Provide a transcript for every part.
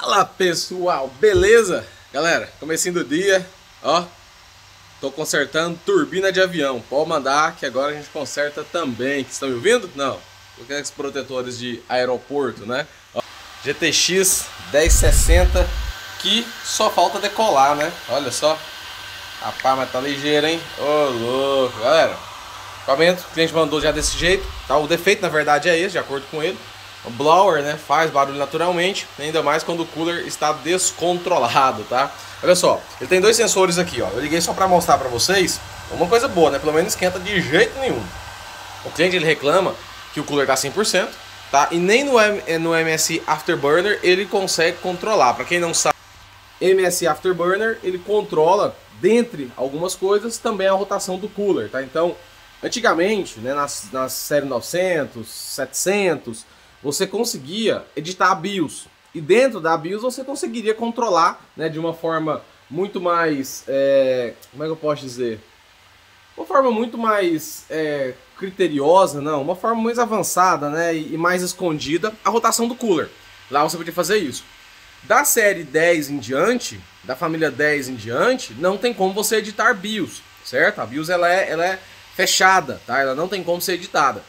Fala pessoal, beleza? Galera, comecinho do dia, ó. Tô consertando turbina de avião. Pode mandar que agora a gente conserta também. Que estão me ouvindo? Não. Aqueles protetores de aeroporto, né? Ó, GTX 1060 que só falta decolar, né? Olha só. Rapaz, mas tá ligeiro, hein? Ô, louco, galera. O equipamento, o cliente mandou já desse jeito, tá? O defeito na verdade é esse, de acordo com ele. O blower, né, faz barulho naturalmente, ainda mais quando o cooler está descontrolado, tá? Olha só, ele tem dois sensores aqui, ó. Eu liguei só para mostrar para vocês uma coisa boa, né? Pelo menos esquenta de jeito nenhum. O cliente ele reclama que o cooler tá 100%, tá? E nem no MSI Afterburner ele consegue controlar. Para quem não sabe, MSI Afterburner ele controla, dentre algumas coisas, também a rotação do cooler, tá? Então, antigamente, né, nas série 900, 700, você conseguia editar a BIOS. E dentro da BIOS você conseguiria controlar, né, de uma forma muito mais... como é que eu posso dizer? Uma forma muito mais criteriosa, não, uma forma mais avançada, né, e mais escondida, a rotação do cooler. Lá você podia fazer isso. Da série 10 em diante, da família 10 em diante, não tem como você editar BIOS, certo? A BIOS ela é fechada, tá? Ela não tem como ser editada.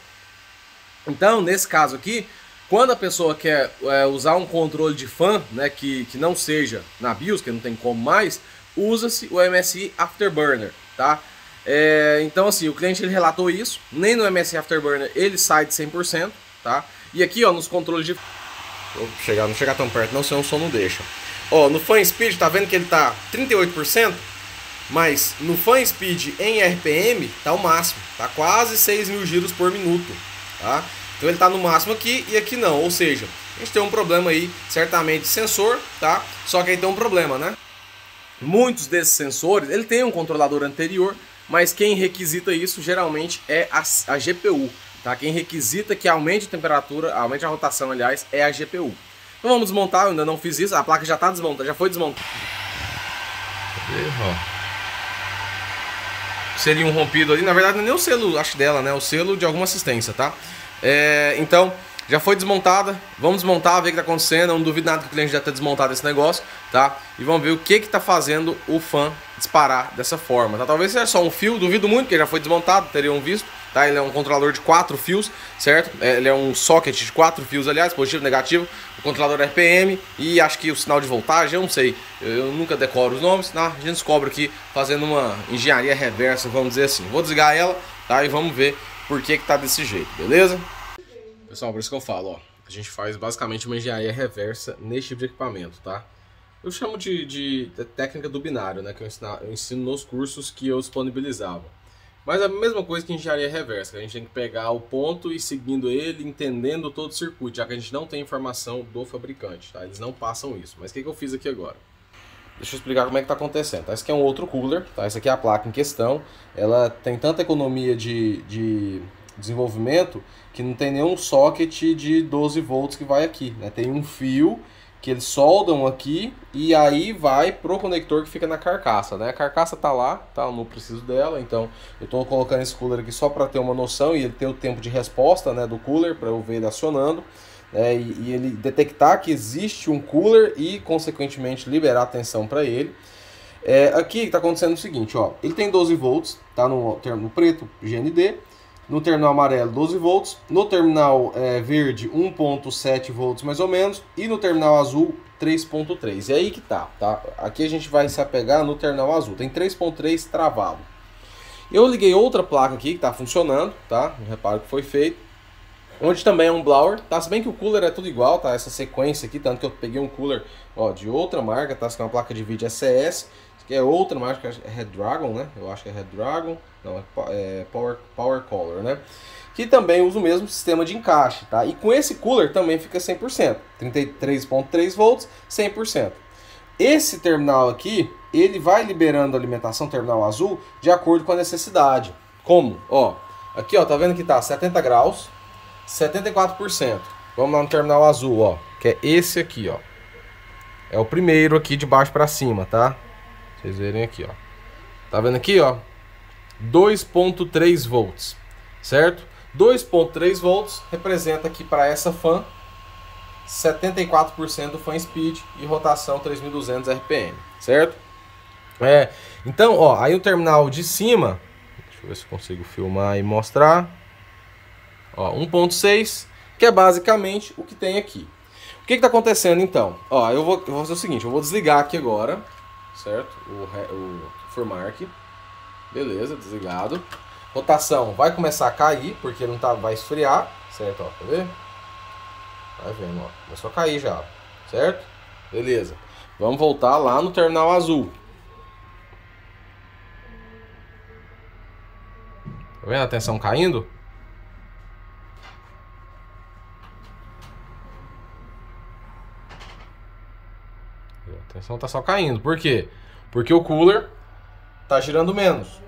Então, nesse caso aqui, quando a pessoa quer usar um controle de fan, né, que não seja na BIOS, que não tem como mais, usa-se o MSI Afterburner, tá? Então, assim, o cliente ele relatou isso, nem no MSI Afterburner ele sai de 100%, tá? E aqui, ó, nos controles de... Vou não chegar tão perto, não, senão o som não deixa. Ó, no fan speed, tá vendo que ele tá 38%? Mas no fan speed em RPM tá o máximo, tá quase 6.000 giros por minuto, tá? Então ele tá no máximo aqui e aqui não, ou seja, a gente tem um problema aí, certamente sensor, tá? Só que aí tem um problema, né? Muitos desses sensores, ele tem um controlador anterior, mas quem requisita isso geralmente é a GPU, tá? Quem requisita que aumente a temperatura, aumente a rotação, aliás, é a GPU. Então vamos desmontar, eu ainda não fiz isso, a placa já tá desmontada, já foi desmontada. Seria um rompido ali, na verdade não é nem o selo, acho dela, né? O selo de alguma assistência, tá? Então, já foi desmontada. Vamos desmontar, ver o que tá acontecendo. Eu não duvido nada que o cliente já tenha desmontado esse negócio, tá? E vamos ver o que tá fazendo o fan disparar dessa forma, tá? Talvez seja só um fio, duvido muito, que já foi desmontado, teriam visto, tá? Ele é um controlador de 4 fios, certo? Ele é um socket de 4 fios, aliás, positivo e negativo. O controlador RPM e acho que o sinal de voltagem, eu não sei. Eu nunca decoro os nomes, tá? A gente descobre aqui fazendo uma engenharia reversa, vamos dizer assim. Vou desligar ela, tá? E vamos ver por que tá desse jeito, beleza? Pessoal, por isso que eu falo, ó, a gente faz basicamente uma engenharia reversa nesse tipo de equipamento, tá? Eu chamo de técnica do binário, né, que eu ensino nos cursos que eu disponibilizava. Mas é a mesma coisa que engenharia reversa, que a gente tem que pegar o ponto e seguindo ele, entendendo todo o circuito, já que a gente não tem informação do fabricante, tá? Eles não passam isso. Mas o que eu fiz aqui agora? Deixa eu explicar como é que tá acontecendo, tá? Esse aqui é um outro cooler, tá? Essa aqui é a placa em questão. Ela tem tanta economia de desenvolvimento que não tem nenhum socket de 12 volts que vai aqui, né? Tem um fio que eles soldam aqui e aí vai pro conector que fica na carcaça, né? A carcaça tá lá, tá? Eu não preciso dela, então eu tô colocando esse cooler aqui só para ter uma noção e ele ter o tempo de resposta, né, do cooler, para eu ver ele acionando, né? E ele detectar que existe um cooler e consequentemente liberar a tensão para ele. Aqui está acontecendo o seguinte, ó, ele tem 12 volts, tá? No termo preto, GND. No terminal amarelo 12 volts, no terminal verde 1.7 volts mais ou menos, e no terminal azul 3.3. E aí que tá? Aqui a gente vai se apegar no terminal azul, tem 3.3 travado. Eu liguei outra placa aqui que está funcionando, tá? Um reparo que foi feito, onde também é um blower, tá? Se bem que o cooler é tudo igual, tá? Essa sequência aqui, tanto que eu peguei um cooler, ó, de outra marca, tá? Essa aqui é uma placa de vídeo SS, que é outra marca, é Red Dragon, né? Eu acho que é Red Dragon, não, é Power Color, né? Que também usa o mesmo sistema de encaixe, tá? E com esse cooler também fica 100%, 33.3 volts, 100%. Esse terminal aqui, ele vai liberando a alimentação terminal azul de acordo com a necessidade. Como? Ó, aqui ó, tá vendo que tá 70 graus, 74%. Vamos lá no terminal azul, ó, que é esse aqui, ó. É o primeiro aqui de baixo para cima, tá? Vocês verem aqui, ó. Tá vendo aqui, ó? 2.3 volts, certo? 2.3 volts representa aqui para essa fan 74% do fan speed e rotação 3.200 RPM, certo? Então, ó, aí o terminal de cima, deixa eu ver se eu consigo filmar e mostrar. Ó, 1.6, que é basicamente o que tem aqui. O que está acontecendo então? Ó, eu vou fazer o seguinte, eu vou desligar aqui agora, certo? O Furmark. Beleza, desligado. Rotação vai começar a cair, porque não tá, vai esfriar, certo? Ó, tá vendo? Vai vendo, ó. Começou a cair já, certo? Beleza. Vamos voltar lá no terminal azul. Tá vendo a tensão caindo? A tensão tá só caindo. Por quê? Porque o cooler tá girando menos.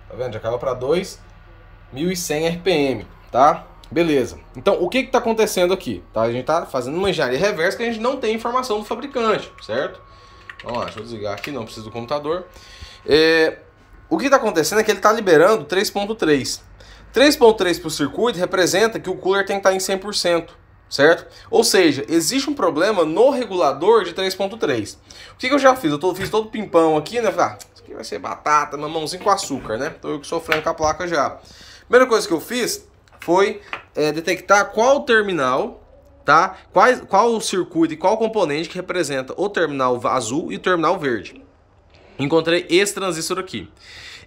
Tá vendo? Já caiu para 2.100 RPM, tá? Beleza. Então, o que tá acontecendo aqui? Tá? A gente tá fazendo uma engenharia reversa que a gente não tem informação do fabricante, certo? Vamos lá, deixa eu desligar aqui, não preciso do computador. O que tá acontecendo é que ele tá liberando 3.3. 3.3 para o circuito representa que o cooler tem que estar em 100%, certo? Ou seja, existe um problema no regulador de 3.3. O que eu já fiz? Fiz todo pimpão aqui, né? Falei, isso aqui vai ser batata, mamãozinho com açúcar, né? Tô eu sofrendo com a placa já. Primeira coisa que eu fiz foi detectar qual terminal, tá? Qual o circuito e qual componente que representa o terminal azul e o terminal verde. Encontrei esse transistor aqui.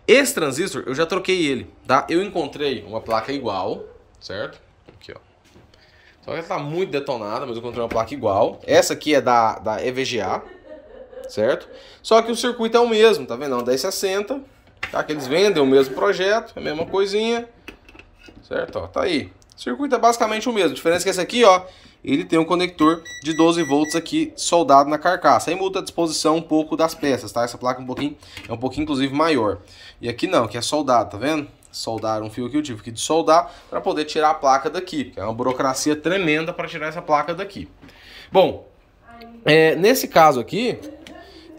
Esse transistor, eu já troquei ele, tá? Eu encontrei uma placa igual, certo? Aqui, ó. Só que ela tá muito detonada, mas eu encontrei uma placa igual. Essa aqui é da EVGA, certo? Só que o circuito é o mesmo, tá vendo? 1060, tá? Que eles vendem o mesmo projeto, é a mesma coisinha, certo? Ó, tá aí. O circuito é basicamente o mesmo. A diferença é que esse aqui, ó, ele tem um conector de 12 volts aqui soldado na carcaça. Aí muda a disposição um pouco das peças, tá? Essa placa é um pouquinho inclusive maior. E aqui não, que é soldado, tá vendo? Soldar um fio que eu tive que de soldar para poder tirar a placa daqui, que é uma burocracia tremenda para tirar essa placa daqui. Bom, nesse caso aqui,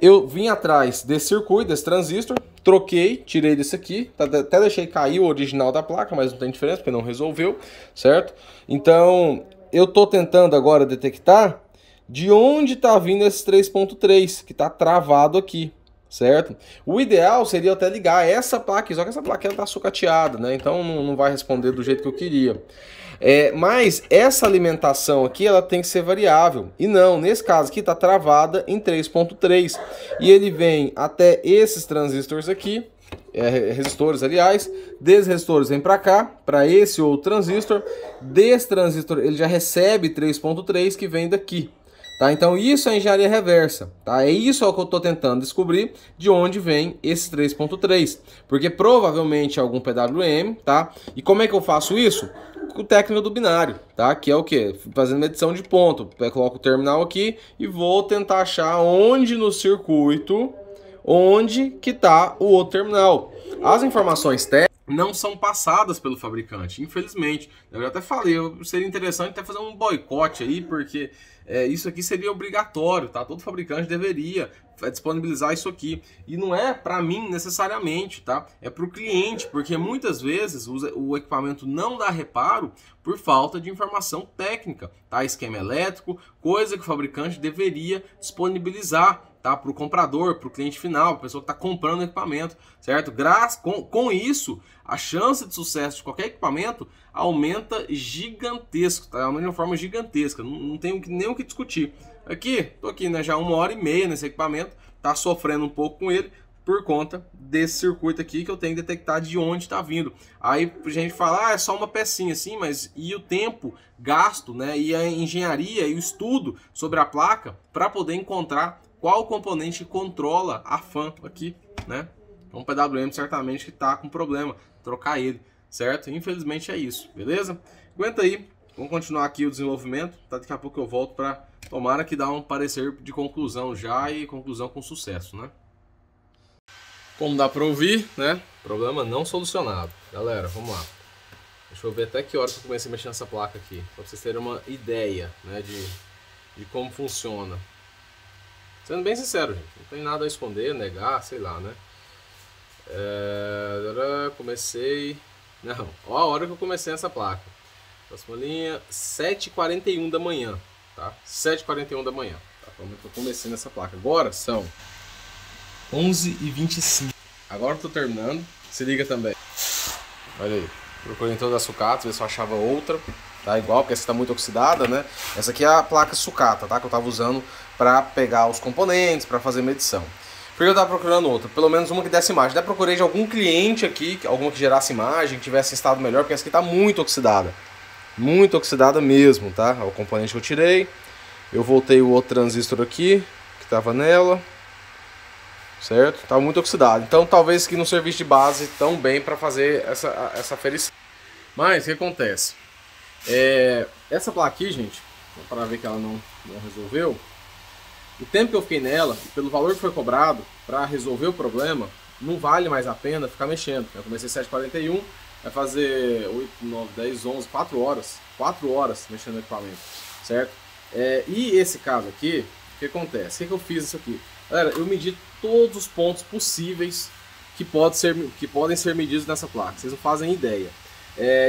eu vim atrás desse circuito, desse transistor, troquei, tirei desse aqui, até deixei cair o original da placa, mas não tem diferença porque não resolveu, certo? Então, eu tô tentando agora detectar de onde tá vindo esse 3.3, que tá travado aqui, certo? O ideal seria até ligar essa placa, só que essa placa tá sucateada, né? Então não vai responder do jeito que eu queria. Mas essa alimentação aqui, ela tem que ser variável. E não, nesse caso aqui tá travada em 3.3. E ele vem até esses transistores aqui, resistores, aliás. Desses resistores vem para cá, para esse outro transistor. Desse transistor ele já recebe 3.3 que vem daqui. Tá? Então isso é engenharia reversa, tá? É isso que eu estou tentando descobrir de onde vem esse 3.3, porque provavelmente é algum PWM, tá? E como é que eu faço isso? Com o técnico do binário, tá? Que é o que? Fazendo medição de ponto. Eu coloco o terminal aqui e vou tentar achar onde no circuito, onde que tá o outro terminal. As informações técnicas não são passadas pelo fabricante, infelizmente. Eu já até falei, seria interessante até fazer um boicote aí, porque isso aqui seria obrigatório, tá? Todo fabricante deveria disponibilizar isso aqui. E não é para mim necessariamente, tá? É para o cliente, porque muitas vezes o equipamento não dá reparo por falta de informação técnica, tá? Esquema elétrico, coisa que o fabricante deveria disponibilizar, tá? Para o comprador, para o cliente final, para a pessoa que está comprando o equipamento, certo? Com isso, a chance de sucesso de qualquer equipamento aumenta gigantesco, tá? Aumenta de uma forma gigantesca, não tem nem o que discutir. Aqui, tô aqui, né, já 1h30 nesse equipamento, tá sofrendo um pouco com ele por conta desse circuito aqui que eu tenho que detectar de onde está vindo. Aí a gente fala, é só uma pecinha assim, mas e o tempo gasto, né, e a engenharia e o estudo sobre a placa para poder encontrar qual componente controla a fan aqui, né? É um PWM certamente que tá com problema, trocar ele, certo? Infelizmente é isso, beleza? Aguenta aí, vamos continuar aqui o desenvolvimento, tá? Daqui a pouco eu volto para tomara que dá um parecer de conclusão já e conclusão com sucesso, né? Como dá para ouvir, né? Problema não solucionado. Galera, vamos lá. Deixa eu ver até que hora que eu comecei a mexer nessa placa aqui, para vocês terem uma ideia, né, de como funciona. Sendo bem sincero, gente, não tem nada a esconder, negar, sei lá, né? Comecei... Não, ó a hora que eu comecei essa placa. Próxima linha, 7h41 da manhã, tá? 7h41 da manhã. Tá? Eu comecei nessa placa. Agora são 11h25. Agora eu tô terminando. Se liga também. Olha aí. Procurei em todas as sucatas, ver se eu achava outra. Tá igual, porque essa tá muito oxidada, né? Essa aqui é a placa sucata, tá? Que eu tava usando para pegar os componentes, para fazer medição. Por que eu tava procurando outra? Pelo menos uma que desse imagem. Até procurei de algum cliente aqui, alguma que gerasse imagem, que tivesse em estado melhor, porque essa aqui tá muito oxidada. Muito oxidada mesmo, tá? O componente que eu tirei. Eu voltei o outro transistor aqui, que tava nela. Certo? Tava muito oxidado. Então talvez que não servisse de base tão bem para fazer essa aferição. Mas o que acontece? Essa placa aqui, gente, para ver que ela não resolveu. O tempo que eu fiquei nela, pelo valor que foi cobrado para resolver o problema, não vale mais a pena ficar mexendo. Eu comecei 7h41, vai fazer 8, 9, 10, 11, 4 horas. 4 horas mexendo no equipamento, certo? E esse caso aqui, o que acontece? O que eu fiz isso aqui? Galera, eu medi todos os pontos possíveis que podem ser medidos nessa placa. Vocês não fazem ideia.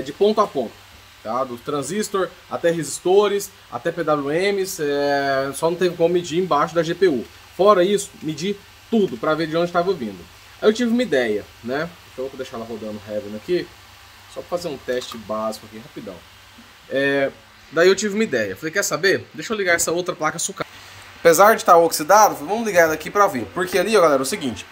De ponto a ponto. Tá? Do transistor até resistores, até PWMs, só não teve como medir embaixo da GPU. Fora isso, medi tudo para ver de onde estava vindo. Aí eu tive uma ideia, né? Então eu vou deixar ela rodando Heaven aqui, só para fazer um teste básico aqui, rapidão. Daí eu tive uma ideia, falei, quer saber? Deixa eu ligar essa outra placa sucata. Apesar de estar oxidado, vamos ligar ela aqui para ver. Porque ali, ó, galera, é o seguinte.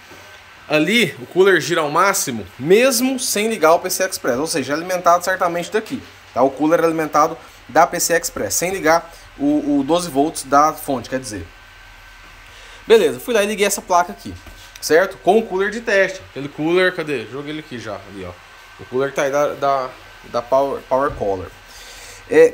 Ali o cooler gira ao máximo, mesmo sem ligar o PCI Express, ou seja, é alimentado certamente daqui. Tá? O cooler é alimentado da PCI Express, sem ligar o 12 volts da fonte, quer dizer. Beleza, fui lá e liguei essa placa aqui, certo? Com o cooler de teste. Aquele cooler, cadê? Joguei ele aqui já, ali, ó. O cooler tá aí da Power Color.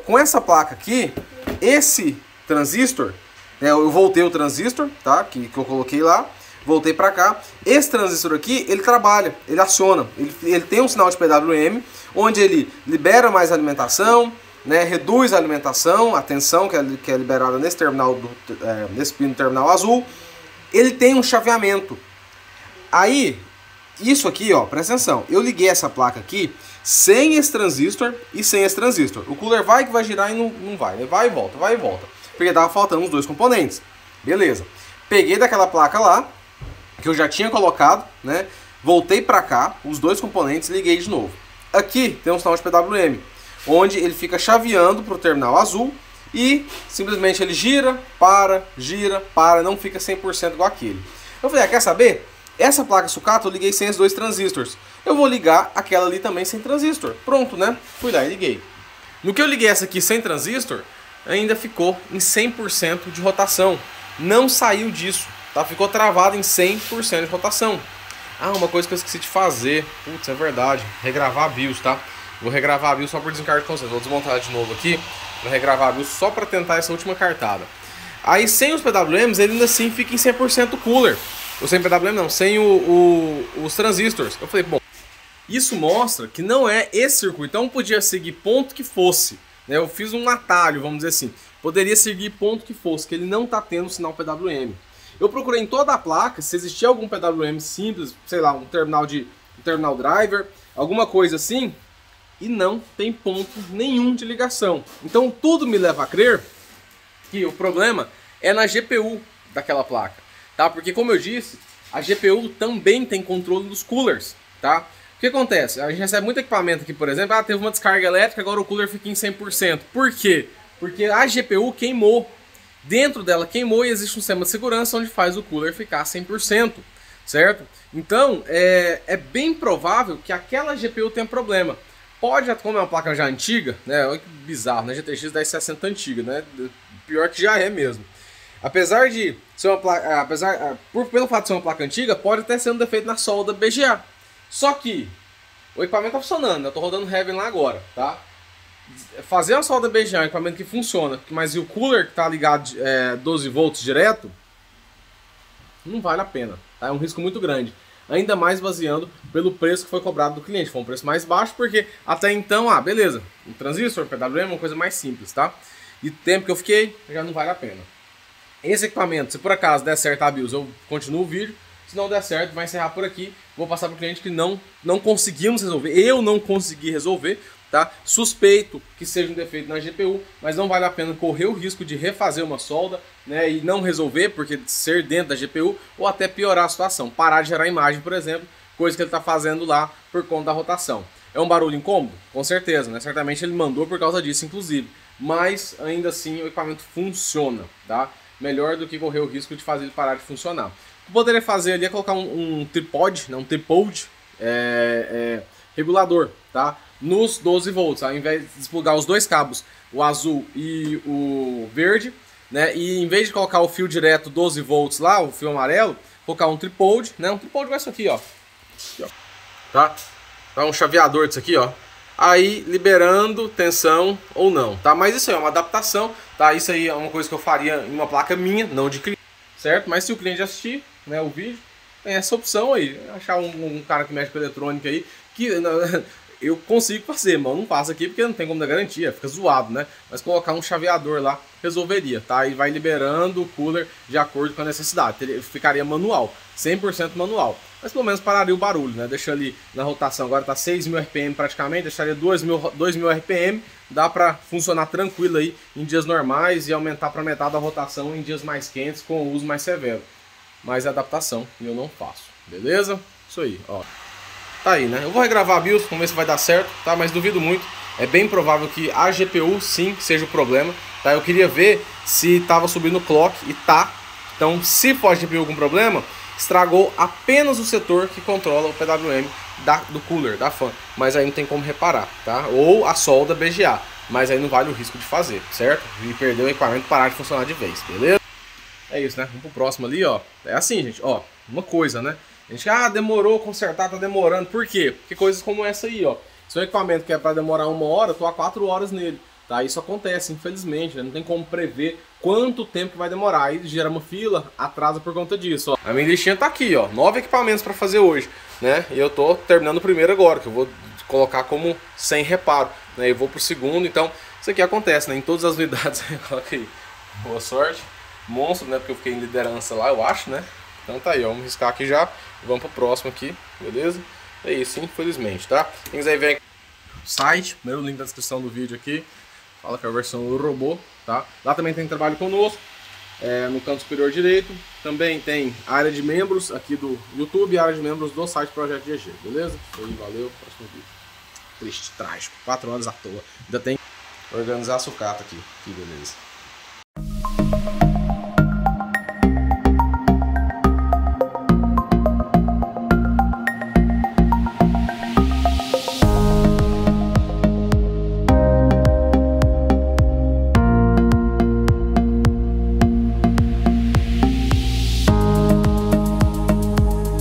Com essa placa aqui, esse transistor, eu voltei o transistor, tá? Que eu coloquei lá. Voltei para cá. Esse transistor aqui, ele trabalha, ele aciona. Ele tem um sinal de PWM, onde ele libera mais alimentação, né, reduz a alimentação, a tensão que é liberada nesse terminal, nesse pino terminal azul. Ele tem um chaveamento. Aí, isso aqui, ó, presta atenção. Eu liguei essa placa aqui sem esse transistor e sem esse transistor. O cooler vai que vai girar e não vai. Ele vai e volta, vai e volta. Porque tava faltando os dois componentes. Beleza. Peguei daquela placa lá, que eu já tinha colocado, né? Voltei para cá, os dois componentes, liguei de novo. Aqui tem um sinal de PWM, onde ele fica chaveando para o terminal azul e simplesmente ele gira, para, não fica 100% igual aquele. Eu falei, quer saber? Essa placa sucata eu liguei sem os dois transistores. Eu vou ligar aquela ali também sem transistor. Pronto, né? Fui lá e liguei. No que eu liguei essa aqui sem transistor, ainda ficou em 100% de rotação. Não saiu disso. Tá? Ficou travado em 100% de rotação. Uma coisa que eu esqueci de fazer. Putz, é verdade. Regravar a BIOS, tá? Vou regravar a BIOS só por descargo de consciência. Vou desmontar de novo aqui. Vou regravar a BIOS só para tentar essa última cartada. Aí sem os PWMs, ele ainda assim fica em 100% cooler. Ou sem PWM não, sem os transistores. Eu falei, bom, isso mostra que não é esse circuito. Então podia seguir ponto que fosse. Né? Eu fiz um atalho, vamos dizer assim. Poderia seguir ponto que fosse, que ele não está tendo sinal PWM. Eu procurei em toda a placa se existia algum PWM simples, sei lá, um terminal driver, alguma coisa assim, e não tem ponto nenhum de ligação. Então tudo me leva a crer que o problema é na GPU daquela placa, tá? Porque como eu disse, a GPU também tem controle dos coolers, tá? O que acontece? A gente recebe muito equipamento aqui, por exemplo, teve uma descarga elétrica, agora o cooler fica em 100%. Por quê? Porque a GPU queimou. Dentro dela queimou e existe um sistema de segurança onde faz o cooler ficar 100%, certo? Então, é bem provável que aquela GPU tenha problema. Pode, como é uma placa já antiga, né? Olha que bizarro, né? GTX 1060 antiga, né? Pior que já é mesmo. Apesar de ser uma placa, pelo fato de ser uma placa antiga, pode até ser um defeito na solda BGA. Só que o equipamento tá funcionando, eu tô rodando Heaven lá agora, tá? Fazer uma solda BGA, um equipamento que funciona, mas e o cooler que está ligado 12 volts direto, não vale a pena, tá? É um risco muito grande. Ainda mais baseando pelo preço que foi cobrado do cliente. Foi um preço mais baixo porque até então, beleza, um transistor, PWM, uma coisa mais simples, tá? E o tempo que eu fiquei, já não vale a pena. Esse equipamento, se por acaso der certo a BIOS, eu continuo o vídeo. Se não der certo, vai encerrar por aqui. Vou passar para o cliente que não conseguimos resolver. Eu não consegui resolver. tá? Suspeito que seja um defeito na GPU, mas não vale a pena correr o risco de refazer uma solda, né, e não resolver, porque ser dentro da GPU, ou até piorar a situação, parar de gerar imagem, por exemplo, coisa que ele está fazendo lá por conta da rotação. É um barulho incômodo? Com certeza, né? Certamente ele mandou por causa disso, inclusive. Mas ainda assim o equipamento funciona, tá? Melhor do que correr o risco de fazer ele parar de funcionar. O que eu poderia fazer ali é colocar um tripod, né? Um tripod regulador, tá? Nos 12 volts, ao invés de desplugar os dois cabos, o azul e o verde, né? E em vez de colocar o fio direto 12 volts lá, o fio amarelo, colocar um tripod, né? Um tripod vai isso aqui, ó. Aqui, ó. Tá? Tá um chaveador disso aqui, ó. Aí liberando tensão ou não, tá? Mas isso aí é uma adaptação, tá? Isso aí é uma coisa que eu faria em uma placa minha, não de cliente, certo? Mas se o cliente assistir, né, o vídeo, tem essa opção aí, achar um cara que mexe com eletrônica aí, que eu consigo fazer, mas eu não faço aqui porque não tem como dar garantia, fica zoado, né? Mas colocar um chaveador lá resolveria, tá? E vai liberando o cooler de acordo com a necessidade, ficaria manual, 100% manual. Mas pelo menos pararia o barulho, né? Deixa ali na rotação, agora tá 6.000 RPM praticamente, deixaria 2.000 RPM, dá pra funcionar tranquilo aí em dias normais e aumentar para metade da rotação em dias mais quentes com o uso mais severo. Mas é adaptação e eu não faço, beleza? Isso aí, ó. Tá aí, né? Eu vou regravar a BIOS, vamos ver se vai dar certo, tá? Mas duvido muito. É bem provável que a GPU sim seja o problema, tá? Eu queria ver se tava subindo o clock e tá. Então, se for a GPU com problema, estragou apenas o setor que controla o PWM do cooler, da fan. Mas aí não tem como reparar, tá? Ou a solda BGA, mas aí não vale o risco de fazer, certo? E perder o equipamento e parar de funcionar de vez, beleza? É isso, né? Vamos pro próximo ali, ó. É assim, gente, ó. Uma coisa, né? A gente, demorou consertar, tá demorando. Por quê? Porque coisas como essa aí, ó. Se um equipamento que é para demorar 1 hora, eu tô há 4 horas nele. Tá? Isso acontece, infelizmente, né? Não tem como prever quanto tempo que vai demorar. Aí gera uma fila, atrasa por conta disso, ó. A minha listinha tá aqui, ó. 9 equipamentos para fazer hoje, né? E eu tô terminando o primeiro agora, que eu vou colocar como sem reparo, né? Eu vou pro segundo, então isso aqui acontece, né? Em todas as unidades, coloca aí. Boa sorte. Monstro, né? Porque eu fiquei em liderança lá, eu acho, né? Então tá aí, ó. Vamos riscar aqui já. Vamos pro próximo aqui, beleza? É isso, infelizmente, tá? Quem quiser ver o site, primeiro link na descrição do vídeo aqui. Fala que é a versão do robô, tá? Lá também tem trabalho conosco, no canto superior direito. Também tem a área de membros aqui do YouTube e a área de membros do site Projeto GG, beleza? Isso aí, valeu, próximo vídeo. Triste, trágico, 4 horas à toa. Ainda tem que organizar a sucata aqui, que beleza.